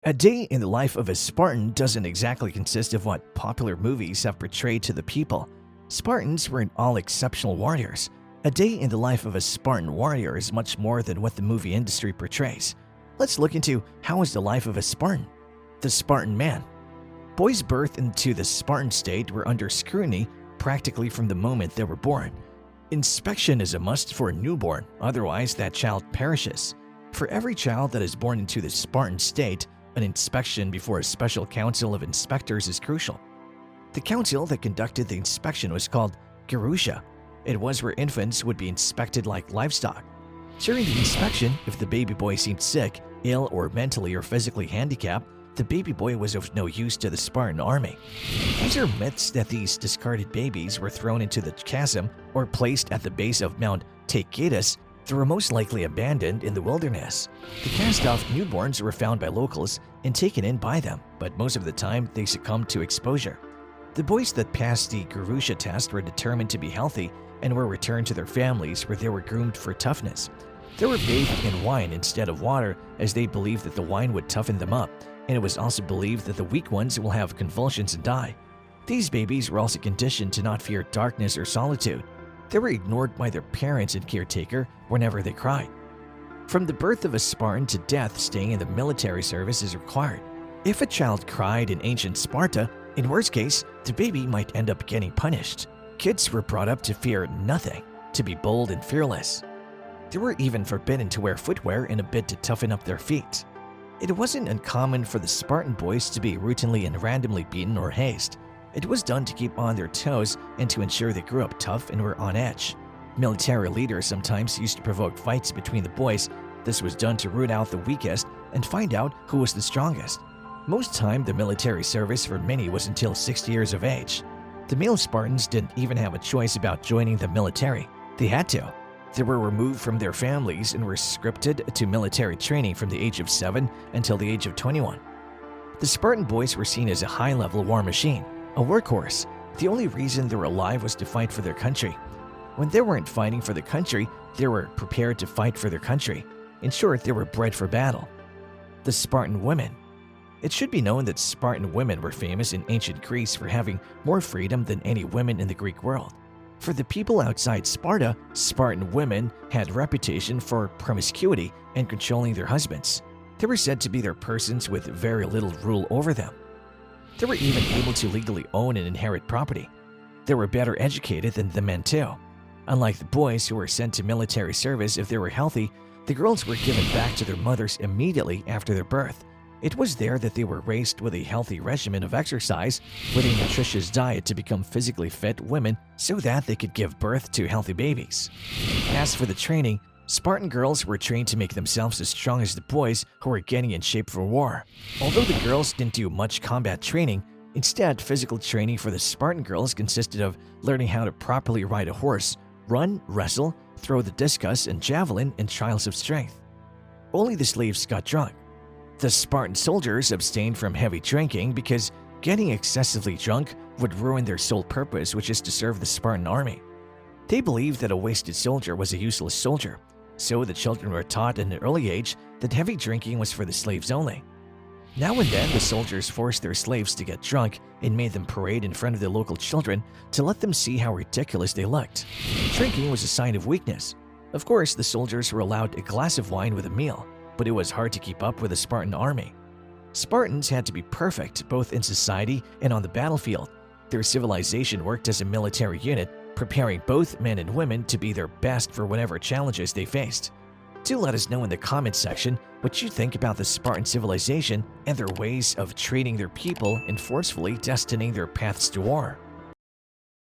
A day in the life of a Spartan doesn't exactly consist of what popular movies have portrayed to the people. Spartans weren't all exceptional warriors. A day in the life of a Spartan warrior is much more than what the movie industry portrays. Let's look into how is the life of a Spartan. The Spartan Man. Boys birthed into the Spartan state were under scrutiny practically from the moment they were born. Inspection is a must for a newborn, otherwise that child perishes. For every child that is born into the Spartan state, an inspection before a special council of inspectors is crucial. The council that conducted the inspection was called Gerousia. It was where infants would be inspected like livestock. During the inspection, if the baby boy seemed sick, ill, or mentally or physically handicapped, the baby boy was of no use to the Spartan army. These are myths that these discarded babies were thrown into the chasm or placed at the base of Mount Taygetus. They were most likely abandoned in the wilderness. The cast-off newborns were found by locals and taken in by them, but most of the time they succumbed to exposure. The boys that passed the Gerousia test were determined to be healthy and were returned to their families where they were groomed for toughness. They were bathed in wine instead of water as they believed that the wine would toughen them up, and it was also believed that the weak ones will have convulsions and die. These babies were also conditioned to not fear darkness or solitude. They were ignored by their parents and caretaker whenever they cried. From the birth of a Spartan to death, staying in the military service is required. If a child cried in ancient Sparta, in worst case, the baby might end up getting punished. Kids were brought up to fear nothing, to be bold and fearless. They were even forbidden to wear footwear in a bid to toughen up their feet. It wasn't uncommon for the Spartan boys to be routinely and randomly beaten or hazed. It was done to keep on their toes and to ensure they grew up tough and were on edge. Military leaders sometimes used to provoke fights between the boys. This was done to root out the weakest and find out who was the strongest. Most time, the military service for many was until 60 years of age. The male Spartans didn't even have a choice about joining the military. They had to. They were removed from their families and were scripted to military training from the age of 7 until the age of 21. The Spartan boys were seen as a high-level war machine, a workhorse. The only reason they were alive was to fight for their country. When they weren't fighting for the country, they were prepared to fight for their country. In short, they were bred for battle. The Spartan women. It should be known that Spartan women were famous in ancient Greece for having more freedom than any women in the Greek world. For the people outside Sparta, Spartan women had a reputation for promiscuity and controlling their husbands. They were said to be their persons with very little rule over them. They were even able to legally own and inherit property. They were better educated than the men too. Unlike the boys who were sent to military service if they were healthy, the girls were given back to their mothers immediately after their birth. It was there that they were raised with a healthy regimen of exercise, with a nutritious diet to become physically fit women so that they could give birth to healthy babies. As for the training, Spartan girls were trained to make themselves as strong as the boys who were getting in shape for war. Although the girls didn't do much combat training, instead physical training for the Spartan girls consisted of learning how to properly ride a horse, run, wrestle, throw the discus and javelin in trials of strength. Only the slaves got drunk. The Spartan soldiers abstained from heavy drinking because getting excessively drunk would ruin their sole purpose, which is to serve the Spartan army. They believed that a wasted soldier was a useless soldier, so the children were taught at an early age that heavy drinking was for the slaves only. Now and then, the soldiers forced their slaves to get drunk and made them parade in front of the local children to let them see how ridiculous they looked. Drinking was a sign of weakness. Of course, the soldiers were allowed a glass of wine with a meal, but it was hard to keep up with the Spartan army. Spartans had to be perfect both in society and on the battlefield. Their civilization worked as a military unit, preparing both men and women to be their best for whatever challenges they faced. Do let us know in the comments section what you think about the Spartan civilization and their ways of treating their people and forcefully destining their paths to war.